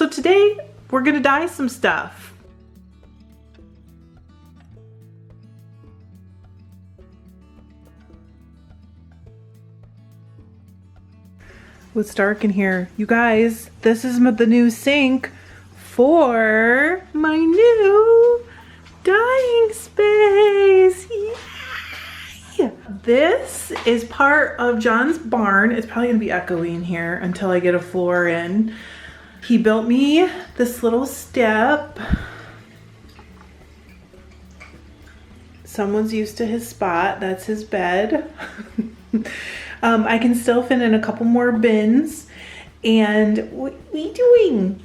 So today we're gonna dye some stuff. It's dark in here. You guys, this is the new sink for my new dyeing space. Yay! This is part of John's barn. It's probably gonna be echoey in here until I get a floor in. He built me this little step. Someone's used to his spot. That's his bed. I can still fit in a couple more bins. And what are we doing?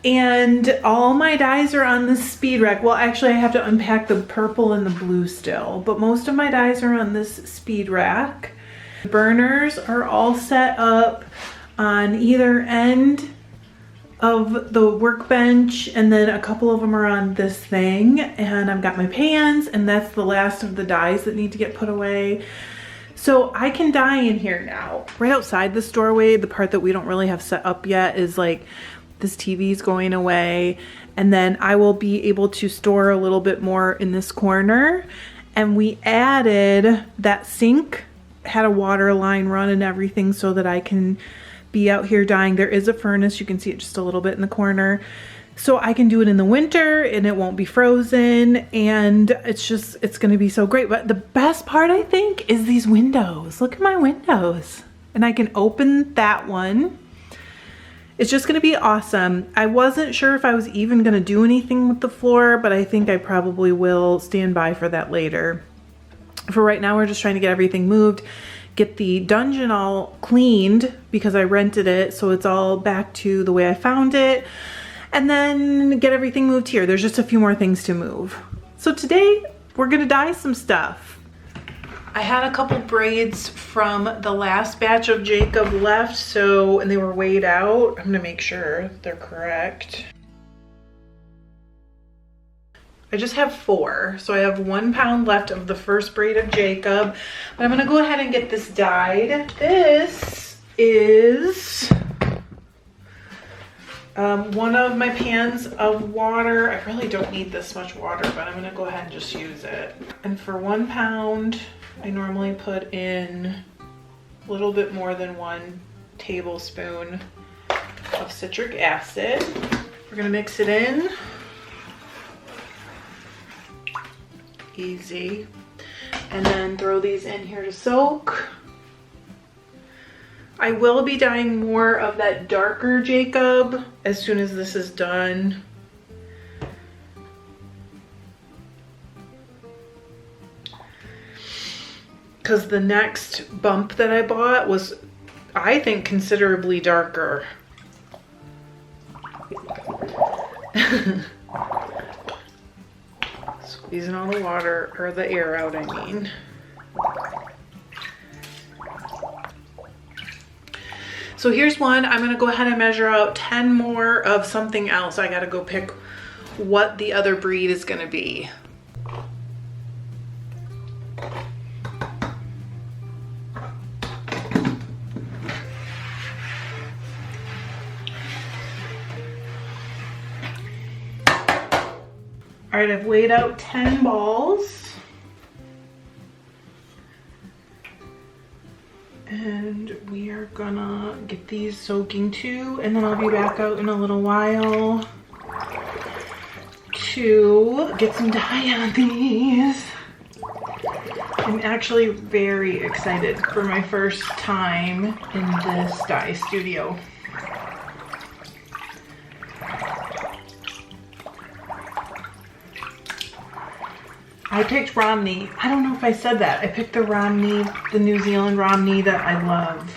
And all my dyes are on this speed rack. Well, actually I have to unpack the purple and the blue still, but most of my dyes are on this speed rack. The burners are all set up on either end of the workbench, and then a couple of them are on this thing, and I've got my pans, and that's the last of the dyes that need to get put away. So I can dye in here now. Right outside this doorway, the part that we don't really have set up yet is like this TV's going away, and then I will be able to store a little bit more in this corner. And we added that sink, had a water line run and everything so that I can be out here dyeing. There is a furnace, you can see it just a little bit in the corner. So I can do it in the winter and it won't be frozen, and it's gonna be so great. But the best part, I think, is these windows. Look at my windows. And I can open that one. It's just gonna be awesome. I wasn't sure if I was even gonna do anything with the floor, but I think I probably will stand by for that later. For right now, we're just trying to get everything moved, get the dungeon all cleaned because I rented it, so it's all back to the way I found it, and then get everything moved here. There's just a few more things to move. So today we're gonna dye some stuff. I had a couple braids from the last batch of Jacob left, and they were weighed out. I'm gonna make sure they're correct. I just have 4, so I have 1 pound left of the first braid of Jacob. But I'm gonna go ahead and get this dyed. This is one of my pans of water. I really don't need this much water, but I'm gonna go ahead and just use it. And for 1 pound, I normally put in a little bit more than 1 tablespoon of citric acid. We're gonna mix it in. Easy. And then throw these in here to soak. I will be dyeing more of that darker Jacob as soon as this is done. Because the next bump that I bought was, I think, considerably darker. Squeezing all the water, or the air out, I mean. So here's one. I'm gonna go ahead and measure out 10 more of something else. I gotta go pick what the other breed is gonna be. All right, I've weighed out 10 balls. And we are gonna get these soaking too, and then I'll be back out in a little while to get some dye on these. I'm actually very excited for my first time in this dye studio. I picked Romney. I don't know if I said that. I picked the Romney, the New Zealand Romney that I love.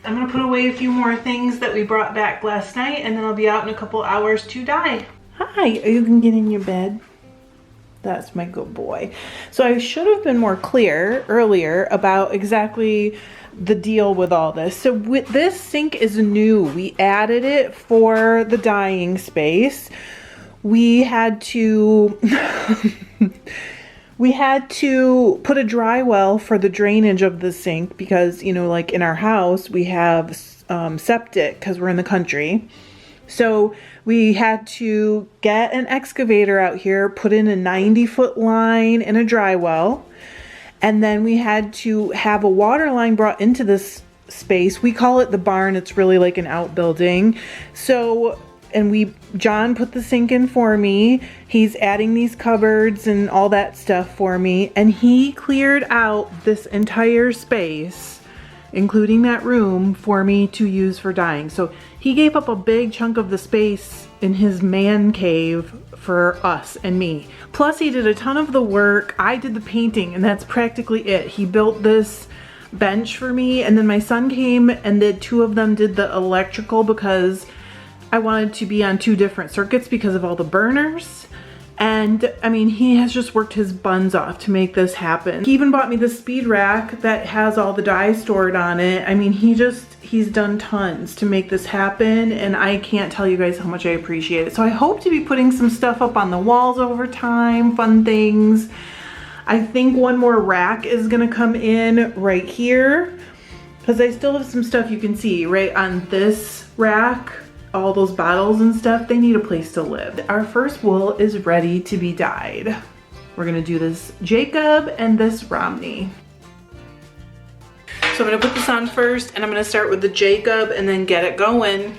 I'm gonna put away a few more things that we brought back last night, and then I'll be out in a couple hours to dye. Hi, you can get in your bed. That's my good boy. So I should have been more clear earlier about exactly the deal with all this. So this sink is new. We added it for the dyeing space. We had to we had to put a dry well for the drainage of the sink because, you know, like in our house we have septic because we're in the country. So we had to get an excavator out here, put in a 90-foot line and a dry well. And then we had to have a water line brought into this space. We call it the barn. It's really like an outbuilding. So, and John put the sink in for me. He's adding these cupboards and all that stuff for me. And he cleared out this entire space, including that room, for me to use for dyeing. So he gave up a big chunk of the space in his man cave for us and me. Plus he did a ton of the work. I did the painting and that's practically it. He built this bench for me, and then my son came and the two of them did the electrical because I wanted to be on 2 different circuits because of all the burners. And I mean, he has just worked his buns off to make this happen. He even bought me the speed rack that has all the dye stored on it. I mean, he's done tons to make this happen, and I can't tell you guys how much I appreciate it. So I hope to be putting some stuff up on the walls over time, fun things. I think one more rack is gonna come in right here because I still have some stuff you can see right on this rack. All those bottles and stuff, they need a place to live. Our first wool is ready to be dyed. We're gonna do this Jacob and this Romney. So I'm gonna put this on first, and I'm gonna start with the Jacob and then get it going.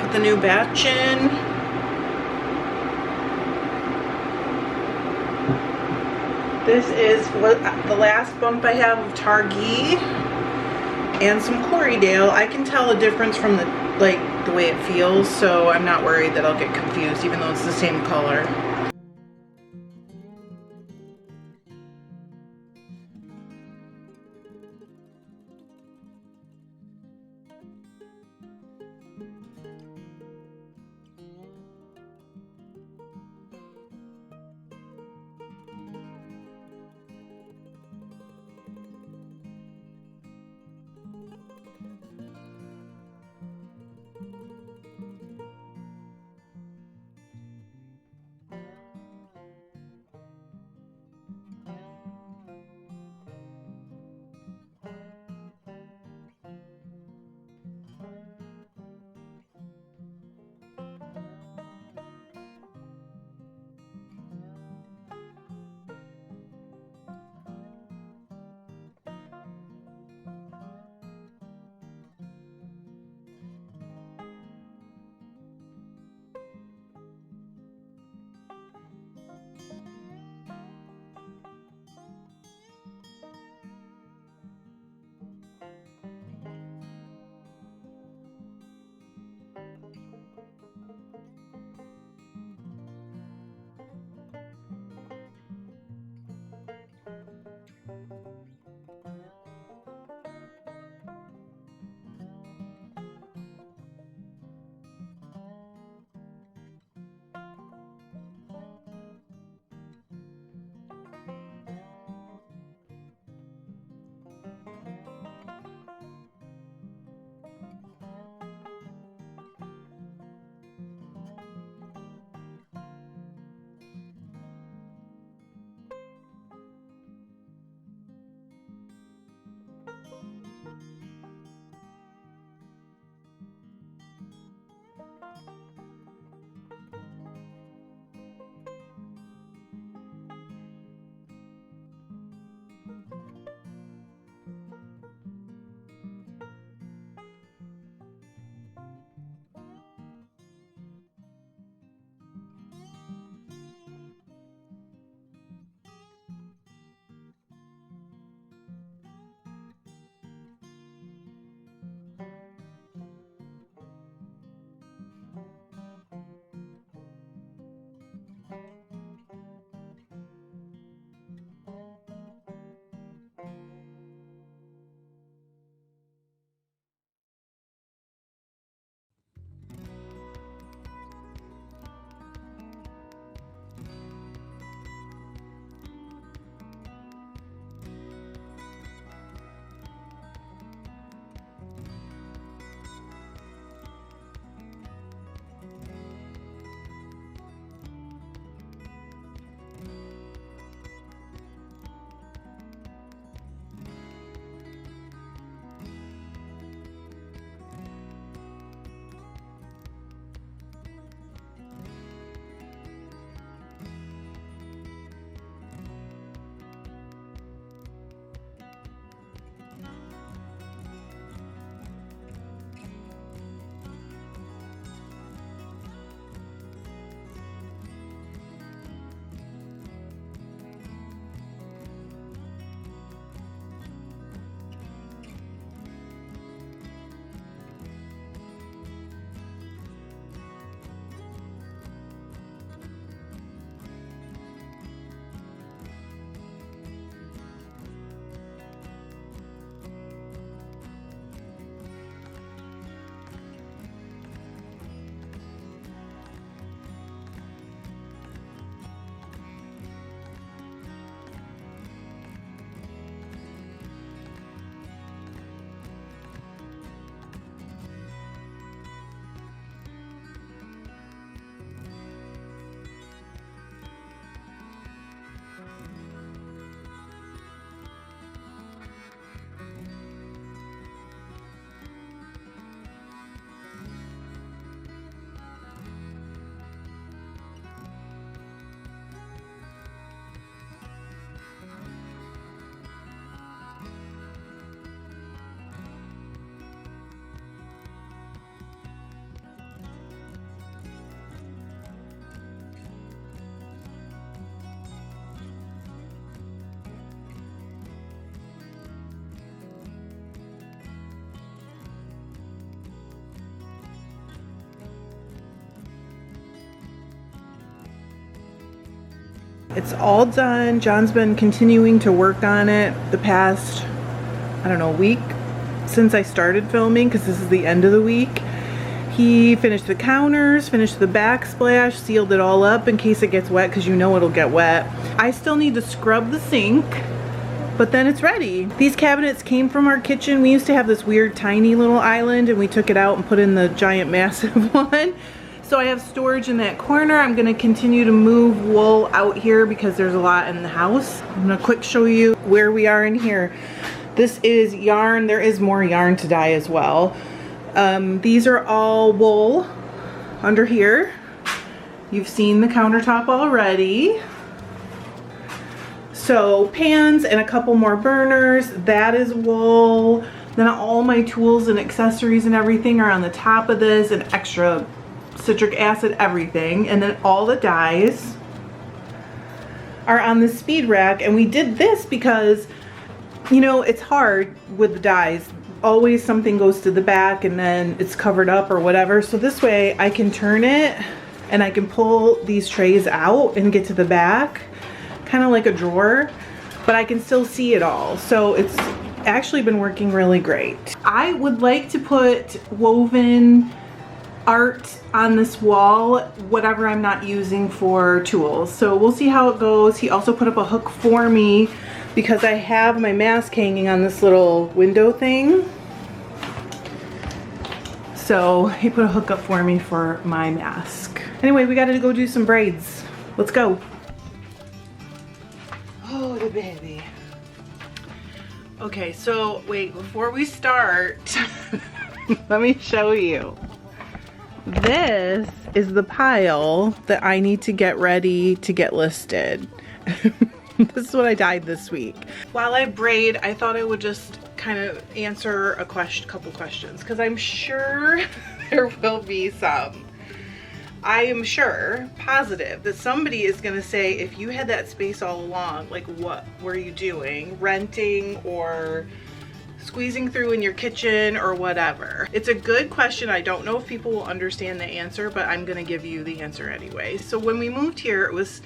put the new batch in. This is what the last bump I have of Targhee and some Corriedale. I can tell a difference from the way it feels, so I'm not worried that I'll get confused even though it's the same color. It's all done. John's been continuing to work on it the past, I don't know, week since I started filming, because this is the end of the week. He finished the counters, finished the backsplash, sealed it all up in case it gets wet, because you know it'll get wet. I still need to scrub the sink, but then it's ready. These cabinets came from our kitchen. We used to have this weird tiny little island, and we took it out and put in the giant massive one. So I have storage in that corner. I'm gonna continue to move wool out here because there's a lot in the house. I'm gonna quick show you where we are in here. This is yarn. There is more yarn to dye as well. These are all wool under here. You've seen the countertop already. So pans and a couple more burners, that is wool. Then all my tools and accessories and everything are on the top of this, and extra citric acid, everything. And then all the dyes are on the speed rack. And we did this because, you know, it's hard with the dyes. Always something goes to the back and then it's covered up or whatever. So this way I can turn it and I can pull these trays out and get to the back, kind of like a drawer, but I can still see it all. So it's actually been working really great. I would like to put woven art on this wall, whatever I'm not using for tools. So we'll see how it goes. He also put up a hook for me because I have my mask hanging on this little window thing. So he put a hook up for me for my mask. Anyway, we gotta go do some braids. Let's go. Oh, the baby. Okay, so wait, before we start, let me show you. This is the pile that I need to get ready to get listed. This is what I dyed this week. While I braid, I thought I would just kind of answer a couple questions, because I'm sure there will be some. I am sure, positive, that somebody is going to say, if you had that space all along, like what were you doing? Renting or squeezing through in your kitchen or whatever? It's a good question. I don't know if people will understand the answer, but I'm going to give you the answer anyway. So when we moved here, it was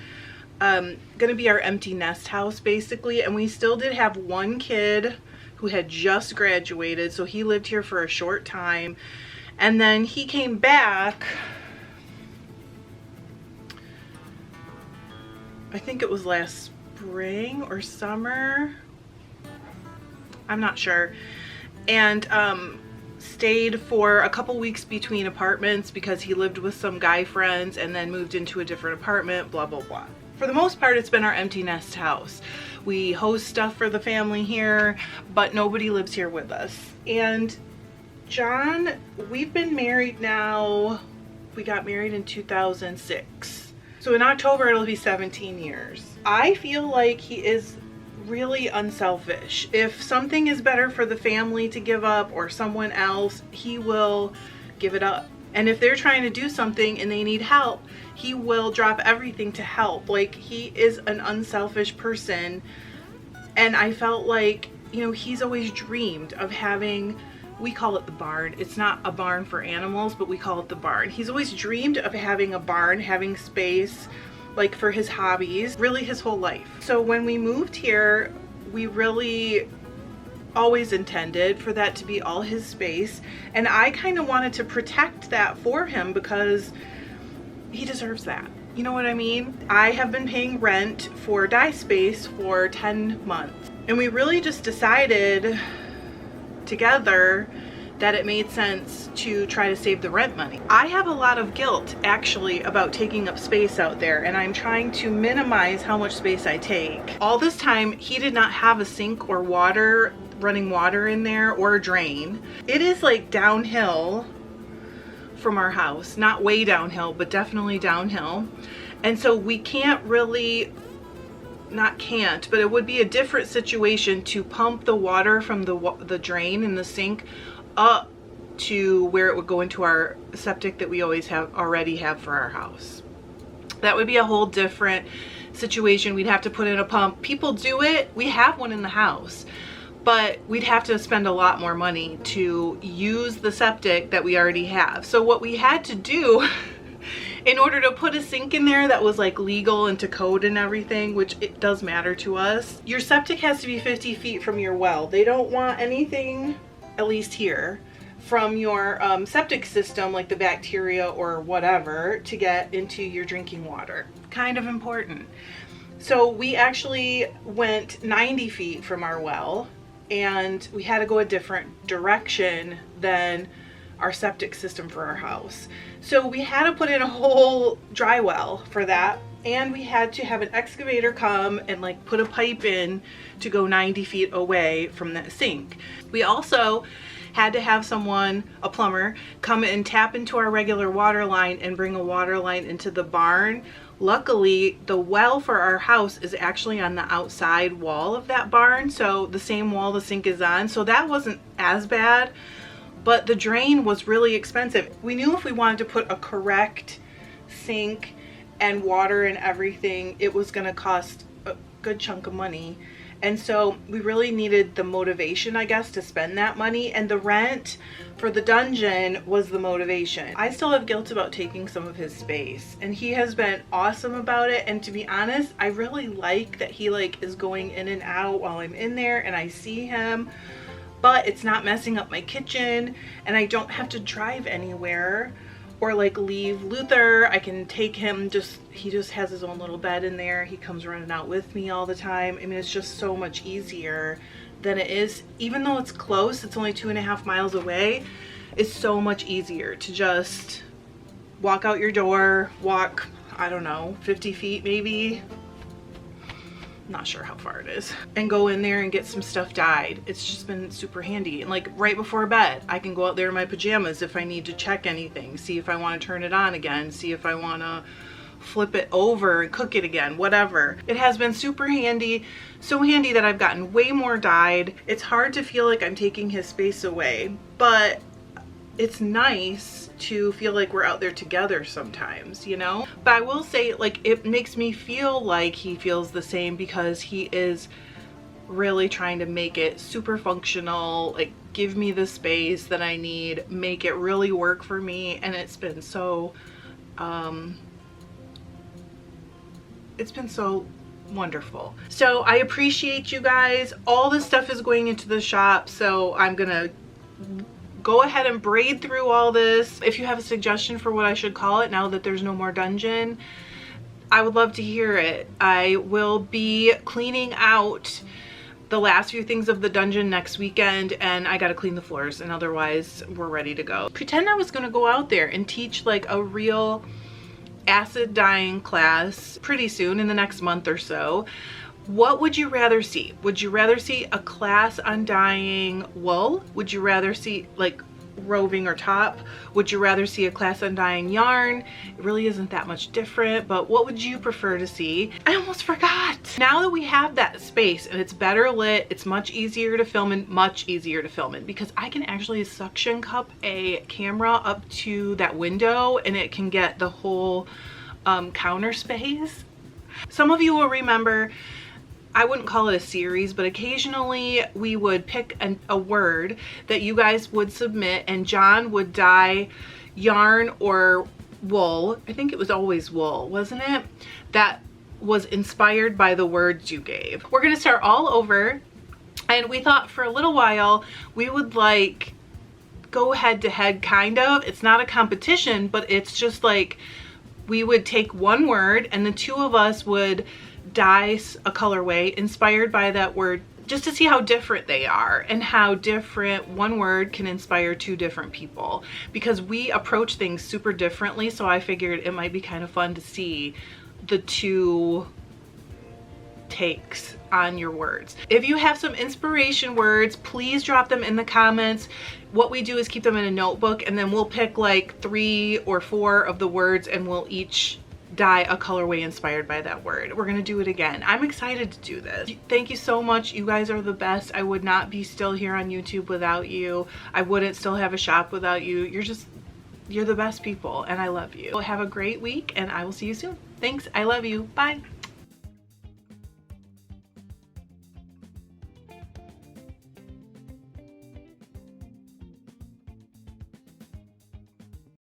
going to be our empty nest house basically, and we still did have one kid who had just graduated, so he lived here for a short time, and then he came back, I think it was last spring or summer, I'm not sure, and stayed for a couple weeks between apartments because he lived with some guy friends and then moved into a different apartment, blah blah blah. For the most part, it's been our empty nest house. We host stuff for the family here, but nobody lives here with us. And John, we've been married now, we got married in 2006. So in October, it'll be 17 years. I feel like he is really unselfish. If something is better for the family to give up or someone else, he will give it up. And if they're trying to do something and they need help, he will drop everything to help. Like, he is an unselfish person. And I felt like, you know, he's always dreamed of having, we call it the barn. It's not a barn for animals, but we call it the barn. He's always dreamed of having a barn, having space, like for his hobbies, really his whole life. So when we moved here, we really always intended for that to be all his space, and I kind of wanted to protect that for him because he deserves that. You know what I mean? I have been paying rent for dye space for 10 months, and we really just decided together that it made sense to try to save the rent money. I have a lot of guilt actually about taking up space out there, and I'm trying to minimize how much space I take. All this time, he did not have a sink or running water in there or a drain. It is like downhill from our house, not way downhill, but definitely downhill. And so we can't really, not can't, but it would be a different situation to pump the water from the drain in the sink up to where it would go into our septic that we already have for our house. That would be a whole different situation. We'd have to put in a pump. People do it. We have one in the house, but we'd have to spend a lot more money to use the septic that we already have. So what we had to do in order to put a sink in there that was like legal and to code and everything, which it does matter to us, your septic has to be 50 feet from your well. They don't want anything, at least here, from your septic system, like the bacteria or whatever, to get into your drinking water. Kind of important. So we actually went 90 feet from our well, and we had to go a different direction than our septic system for our house. So we had to put in a whole dry well for that, and we had to have an excavator come and like put a pipe in to go 90 feet away from that sink. We also had to have someone, a plumber, come and tap into our regular water line and bring a water line into the barn. Luckily, the well for our house is actually on the outside wall of that barn, so the same wall the sink is on, so that wasn't as bad. But the drain was really expensive. We knew if we wanted to put a correct sink and water and everything, it was gonna cost a good chunk of money. And so we really needed the motivation, I guess, to spend that money. And the rent for the dungeon was the motivation. I still have guilt about taking some of his space, and he has been awesome about it. And to be honest, I really like that he like is going in and out while I'm in there and I see him, but it's not messing up my kitchen, and I don't have to drive anywhere or like leave Luther. I can take him, he just has his own little bed in there. He comes running out with me all the time. I mean, it's just so much easier than it is, even though it's close, it's only 2.5 miles away. It's so much easier to just walk out your door, walk, I don't know, 50 feet maybe. Not sure how far it is, and go in there and get some stuff dyed. It's just been super handy. And like right before bed, I can go out there in my pajamas if I need to check anything, see if I want to turn it on again, see if I want to flip it over and cook it again, whatever. It has been super handy, so handy that I've gotten way more dyed. It's hard to feel like I'm taking his space away, but it's nice to feel like we're out there together sometimes, you know? But I will say, like, it makes me feel like he feels the same, because he is really trying to make it super functional, like give me the space that I need, make it really work for me. And it's been so wonderful. So I appreciate you guys. All this stuff is going into the shop, so I'm gonna go ahead and braid through all this. If you have a suggestion for what I should call it now that there's no more dungeon, I would love to hear it. I will be cleaning out the last few things of the dungeon next weekend, and I gotta clean the floors, and otherwise we're ready to go. Pretend I was gonna go out there and teach like a real acid dyeing class pretty soon, in the next month or so. What would you rather see? Would you rather see a class on dyeing wool? Would you rather see like roving or top? Would you rather see a class on dyeing yarn? It really isn't that much different, but what would you prefer to see? I almost forgot. Now that we have that space and it's better lit, it's much easier to film in, because I can actually suction cup a camera up to that window and it can get the whole counter space. Some of you will remember, I wouldn't call it a series, but occasionally we would pick a word that you guys would submit, and John would dye yarn or wool. I think it was always wool, wasn't it? That was inspired by the words you gave. We're gonna start all over, and we thought for a little while we would like go head to head, kind of. It's not a competition, but it's just like we would take one word and the two of us would dye a colorway inspired by that word, just to see how different they are and how different one word can inspire two different people, because we approach things super differently. So I figured it might be kind of fun to see the two takes on your words. If you have some inspiration words, please drop them in the comments. What we do is keep them in a notebook, and then we'll pick like 3 or 4 of the words and we'll each dye a colorway inspired by that word. We're gonna do it again. I'm excited to do this. Thank you so much. You guys are the best. I would not be still here on YouTube without you. I wouldn't still have a shop without you. You're the best people, and I love you. Have a great week, and I will see you soon. Thanks. I love you. Bye.